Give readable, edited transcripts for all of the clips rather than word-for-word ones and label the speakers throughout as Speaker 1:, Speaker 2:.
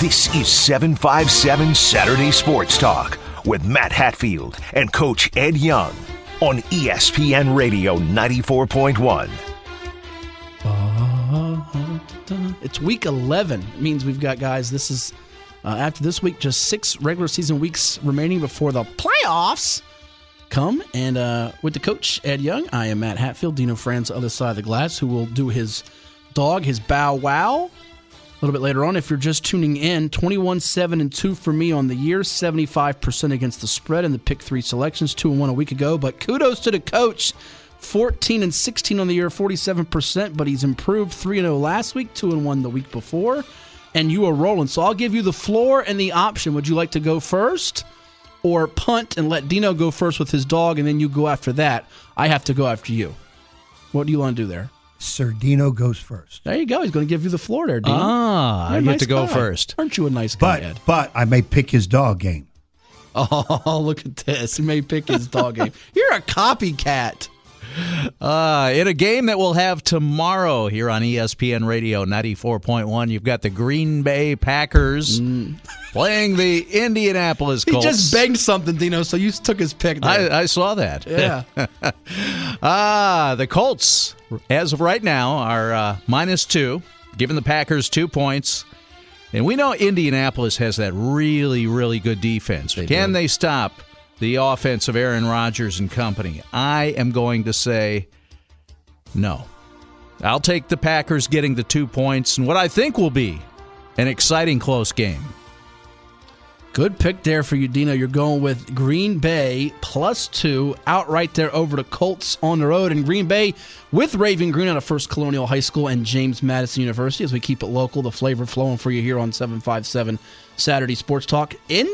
Speaker 1: This is 757 Saturday Sports Talk with Matt Hatfield and Coach Ed Young on ESPN Radio 94.1.
Speaker 2: It's week 11. It means we've got, guys, this is, after this week, just 6 regular season weeks remaining before the playoffs come. And with the coach, Ed Young, I am Matt Hatfield, Dino Franza, other side of the glass, who will do his dog, his bow wow, a little bit later on. If you're just tuning in, 21-7-2 for me on the year, 75% against the spread in the pick 3 selections, 2-1 a week ago. But kudos to the coach, 14-16 on the year, 47%, but he's improved 3-0 last week, 2-1 the week before, and you are rolling. So I'll give you the floor and the option. Would you like to go first or punt and let Dino go first with his dog, and then you go after that? I have to go after you. What do you want to do there?
Speaker 3: Sir Dino goes first.
Speaker 2: There you go. He's going to give you the floor there, Dino.
Speaker 4: I get to go first.
Speaker 2: Aren't you a nice guy, Ed?
Speaker 3: But I may pick his dog game.
Speaker 2: Oh, look at this. He may pick his dog game. You're a copycat.
Speaker 4: In a game that we'll have tomorrow here on ESPN Radio 94.1, you've got the Green Bay Packers playing the Indianapolis Colts.
Speaker 2: He just begged something, Dino, so you took his pick there.
Speaker 4: I saw that.
Speaker 2: Yeah.
Speaker 4: The Colts, as of right now, are -2, giving the Packers 2 points. And we know Indianapolis has that really, really good defense. Can they stop the offense of Aaron Rodgers and company? I am going to say no. I'll take the Packers getting the 2 points and what I think will be an exciting close game.
Speaker 2: Good pick there for you, Dino. You're going with Green Bay +2 outright there over the Colts on the road. And Green Bay with Raven Green out of First Colonial High School and James Madison University, as we keep it local, the flavor flowing for you here on 757 Saturday Sports Talk. In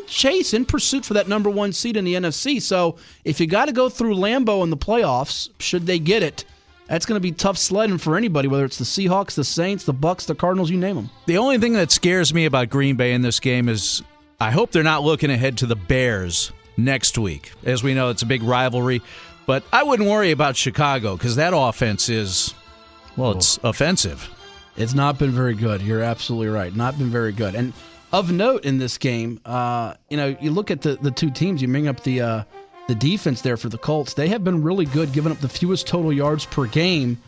Speaker 2: pursuit for that number 1 seed in the NFC. So if you got to go through Lambeau in the playoffs, should they get it, that's going to be tough sledding for anybody, whether it's the Seahawks, the Saints, the Bucks, the Cardinals, you name them.
Speaker 4: The only thing that scares me about Green Bay in this game is I hope they're not looking ahead to the Bears next week. As we know, it's a big rivalry. But I wouldn't worry about Chicago because that offense is, it's offensive.
Speaker 2: It's not been very good. You're absolutely right. Not been very good. And of note in this game, you look at the two teams, you bring up the defense there for the Colts. They have been really good, giving up the fewest total yards per game.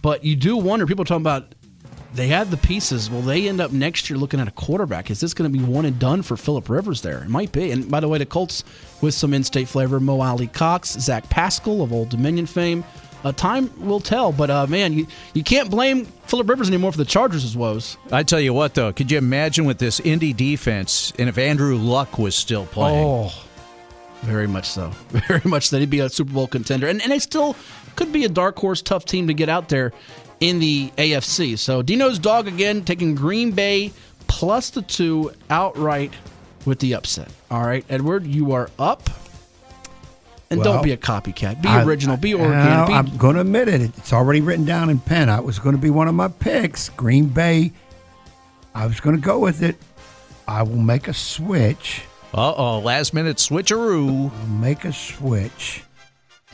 Speaker 2: But you do wonder, people are talking about they have the pieces. Will they end up next year looking at a quarterback? Is this going to be one and done for Phillip Rivers there? It might be. And by the way, the Colts with some in-state flavor, Alie-Cox, Zach Pascal of Old Dominion fame. Time will tell, but man, you can't blame Phillip Rivers anymore for the Chargers' woes.
Speaker 4: I tell you what, though, could you imagine with this Indy defense, and if Andrew Luck was still playing?
Speaker 2: Oh, very much so. Very much so. He'd be a Super Bowl contender. And they still could be a dark horse, tough team to get out there in the AFC. So Dino's dog again, taking Green Bay +2 outright with the upset. All right, Edward, you are up. And don't be a copycat. Be original. Be organic.
Speaker 3: I'm going to admit it. It's already written down in pen. It was going to be one of my picks. Green Bay. I was going to go with it. I will make a switch.
Speaker 4: Last-minute switcheroo.
Speaker 3: I'll make a switch,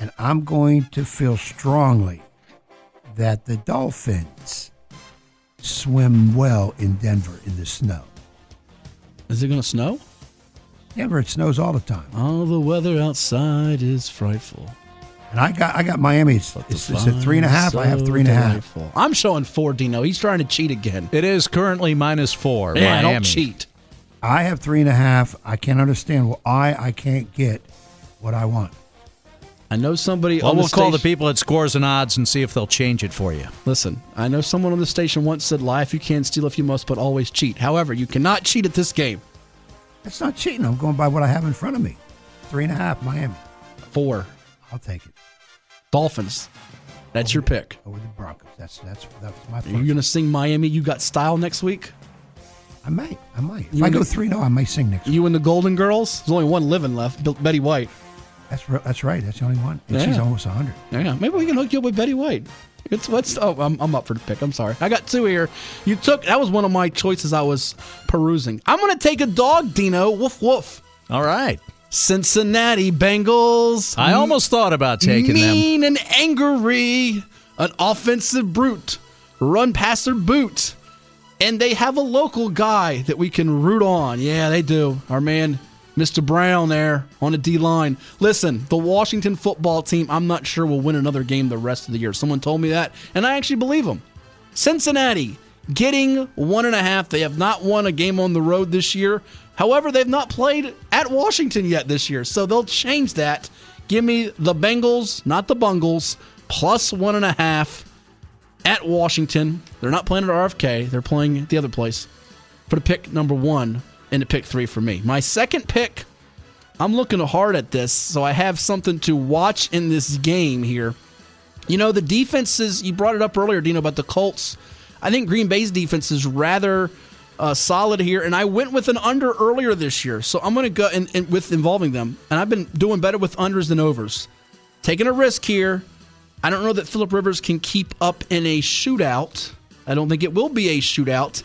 Speaker 3: and I'm going to feel strongly that the Dolphins swim well in Denver in the snow.
Speaker 2: Is it going to snow?
Speaker 3: Denver, it snows all the time.
Speaker 2: Oh, the weather outside is frightful.
Speaker 3: And I got Miami. It's at 3.5. I have 3.5.
Speaker 2: I'm showing 4, Dino. He's trying to cheat again.
Speaker 4: It is currently -4.
Speaker 2: Yeah,
Speaker 4: Miami.
Speaker 2: don't cheat.
Speaker 3: I have 3.5. I can't understand why I can't get what I want.
Speaker 2: I know somebody
Speaker 4: Well,
Speaker 2: on the
Speaker 4: we'll call the
Speaker 2: station-
Speaker 4: people at Scores and Odds and see if they'll change it for you.
Speaker 2: Listen, I know someone on the station once said, lie if you can, steal if you must, but always cheat. However, you cannot cheat at this game.
Speaker 3: That's not cheating. I'm going by what I have in front of me. 3.5, Miami.
Speaker 2: 4.
Speaker 3: I'll take it.
Speaker 2: Dolphins. That's your pick.
Speaker 3: Over the Broncos. That's my first.
Speaker 2: Are you going to sing Miami You Got Style next week?
Speaker 3: I might. If I go 3-0, I might sing next week.
Speaker 2: You and the Golden Girls? There's only one living left, Betty White.
Speaker 3: That's right. That's the only one. And she's almost 100.
Speaker 2: Yeah, maybe we can hook you up with Betty White. I'm up for the pick. I'm sorry. I got 2 here. That was one of my choices I was perusing. I'm going to take a dog, Dino. Woof, woof.
Speaker 4: All right.
Speaker 2: Cincinnati Bengals.
Speaker 4: I almost thought about taking them.
Speaker 2: Mean and angry. An offensive brute. Run passer boot. And they have a local guy that we can root on. Yeah, they do. Our man, Mr. Brown there on the D-line. Listen, the Washington football team, I'm not sure will win another game the rest of the year. Someone told me that, and I actually believe them. Cincinnati getting 1.5. They have not won a game on the road this year. However, they've not played at Washington yet this year, so they'll change that. Give me the Bengals, not the Bungles, plus 1.5 at Washington. They're not playing at RFK. They're playing at the other place for the pick number 1 and the pick 3 for me. My second pick, I'm looking hard at this, so I have something to watch in this game here. You know, the defenses, you brought it up earlier, Dino, about the Colts. I think Green Bay's defense is rather solid here, and I went with an under earlier this year, so I'm going to go in with involving them, and I've been doing better with unders than overs. Taking a risk here. I don't know that Phillip Rivers can keep up in a shootout. I don't think it will be a shootout.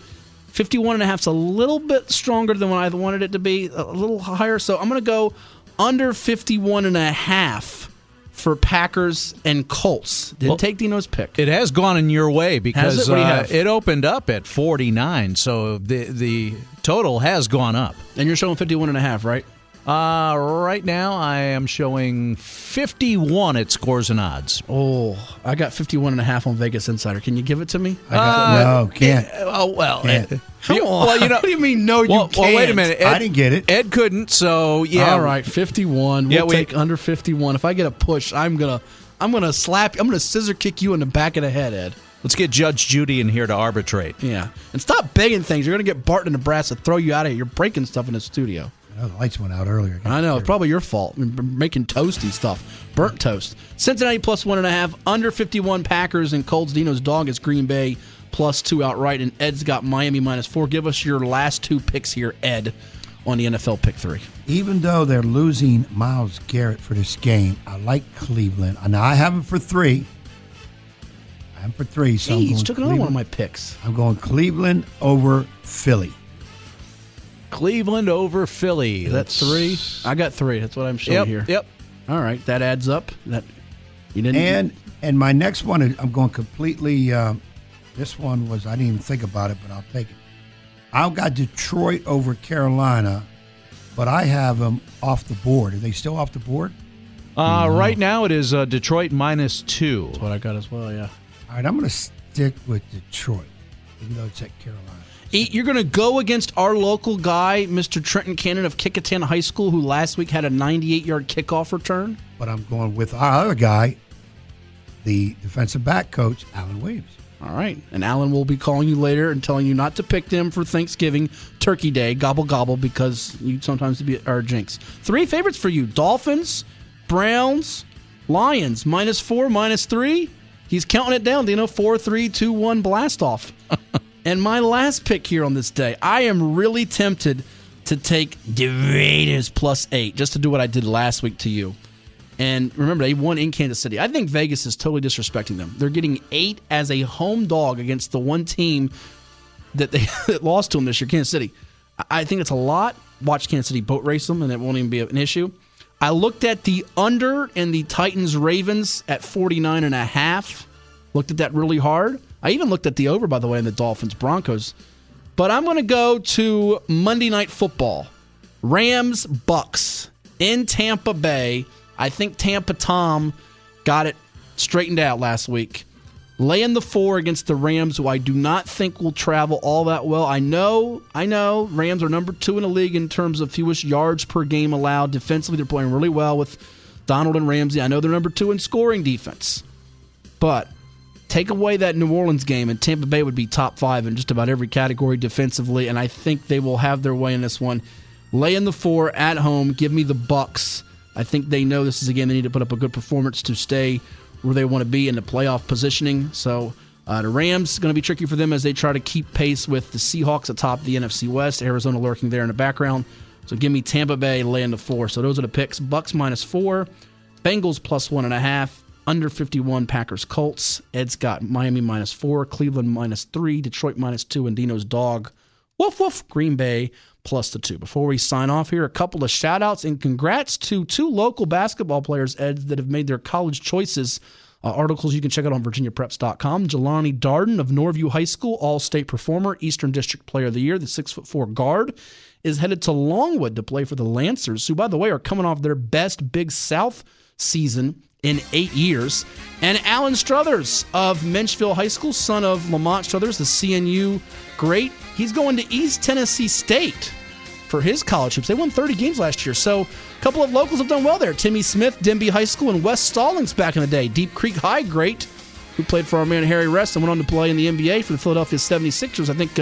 Speaker 2: 51.5 is a little bit stronger than what I wanted it to be, a little higher, so I'm going to go under 51.5 for Packers and Colts. Didn't take Dino's pick.
Speaker 4: It has gone in your way because
Speaker 2: it?
Speaker 4: it opened up at 49, so the total has gone up.
Speaker 2: And you're showing 51.5, right?
Speaker 4: Right now, I am showing 51 at Scores and Odds.
Speaker 2: Oh, I got 51.5 on Vegas Insider. Can you give it to me?
Speaker 3: No, can't.
Speaker 2: Can't. Come on.
Speaker 4: Well, you know,
Speaker 2: what do you mean, no, you can't?
Speaker 4: Well, wait a minute.
Speaker 3: I didn't get it.
Speaker 4: Ed couldn't, so yeah.
Speaker 2: All right, 51. We'll take under 51. If I get a push, I'm gonna slap you. I'm gonna scissor kick you in the back of the head, Ed.
Speaker 4: Let's get Judge Judy in here to arbitrate.
Speaker 2: Yeah. And stop begging things. You're going to get Bart and Nebraska to throw you out of here. You're breaking stuff in the studio.
Speaker 3: The lights went out earlier.
Speaker 2: I know. It's probably your fault. You're making toasty stuff. Burnt toast. Cincinnati plus 1.5. Under 51 Packers and Colts. Dino's dog is Green Bay plus 2 outright. And Ed's got Miami minus 4. Give us your last 2 picks here, Ed, on the NFL pick 3.
Speaker 3: Even though they're losing Myles Garrett for this game, I like Cleveland. Now, I have him for 3. I'm for 3, so I'm going
Speaker 2: took another one of my picks.
Speaker 3: I'm going Cleveland over Philly.
Speaker 4: Cleveland over Philly.
Speaker 2: That's 3. I got 3. That's what I'm showing here.
Speaker 4: Yep.
Speaker 2: All right, that adds up. That you didn't.
Speaker 3: And my next one, I'm going completely. This one was I didn't even think about it, but I'll take it. I've got Detroit over Carolina, but I have them off the board. Are they still off the board?
Speaker 4: Right now it is Detroit minus 2.
Speaker 2: That's what I got as well. Yeah.
Speaker 3: All right, I'm going to stick with Detroit, even though it's at Carolina.
Speaker 2: You're going to go against our local guy, Mr. Trenton Cannon of Kickatin High School, who last week had a 98-yard kickoff return?
Speaker 3: But I'm going with our other guy, the defensive back coach, Alan Williams.
Speaker 2: All right. And Alan will be calling you later and telling you not to pick them for Thanksgiving, Turkey Day, gobble, gobble, because you sometimes are a jinx. 3 favorites for you. Dolphins, Browns, Lions, minus 4, minus 3. He's counting it down, 4, 3, 2, 1, blast off. And my last pick here on this day, I am really tempted to take the Raiders plus 8, just to do what I did last week to you. And remember, they won in Kansas City. I think Vegas is totally disrespecting them. They're getting 8 as a home dog against the one team that that lost to them this year, Kansas City. I think it's a lot. Watch Kansas City boat race them, and it won't even be an issue. I looked at the under in the Titans-Ravens at 49.5. Looked at that really hard. I even looked at the over, by the way, in the Dolphins-Broncos. But I'm going to go to Monday Night Football. Rams-Bucks in Tampa Bay. I think Tampa Tom got it straightened out last week. Laying the 4 against the Rams, who I do not think will travel all that well. I know, Rams are number 2 in the league in terms of fewest yards per game allowed. Defensively, they're playing really well with Donald and Ramsey. I know they're number 2 in scoring defense. But take away that New Orleans game, and Tampa Bay would be top 5 in just about every category defensively, and I think they will have their way in this one. Laying the 4 at home. Give me the Bucks. I think they know this is a game they need to put up a good performance to stay where they want to be in the playoff positioning. So the Rams, going to be tricky for them as they try to keep pace with the Seahawks atop the NFC West. Arizona lurking there in the background. So give me Tampa Bay laying the 4. So those are the picks. Bucks minus 4. Bengals plus 1.5. Under 51 Packers Colts. Ed's got Miami minus 4. Cleveland minus 3. Detroit minus 2. And Dino's dog, woof woof, Green Bay plus the 2. Before we sign off here, a couple of shout-outs and congrats to 2 local basketball players, Ed, that have made their college choices articles you can check out on virginiapreps.com. Jelani Darden of Norview High School, All-State performer, Eastern District Player of the Year, the 6'4" guard, is headed to Longwood to play for the Lancers, who, by the way, are coming off their best Big South season in 8 years. And Alan Struthers of Menchville High School, son of Lamont Struthers, the CNU great, he's going to East Tennessee State for his college hoops. They won 30 games last year, so a couple of locals have done well there. Timmy Smith, Denby High School, and Wes Stallings back in the day. Deep Creek High great, who played for our man Harry Rest and went on to play in the NBA for the Philadelphia 76ers. I think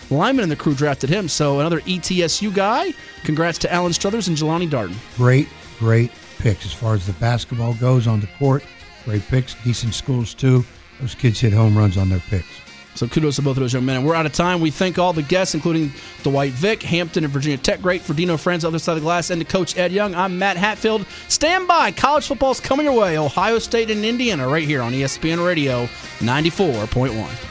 Speaker 2: Lyman and the crew drafted him, so another ETSU guy. Congrats to Alan Struthers and Jelani Darden.
Speaker 3: Great picks as far as the basketball goes on the court. Great picks, decent schools too. Those kids hit home runs on their picks.
Speaker 2: So kudos to both of those young men. And we're out of time. We thank all the guests, including Dwight Vick, Hampton, and Virginia Tech great. For Dino, Franza, other side of the glass, and to Coach Ed Young, I'm Matt Hatfield. Stand by. College football's coming your way. Ohio State and Indiana right here on ESPN Radio 94.1.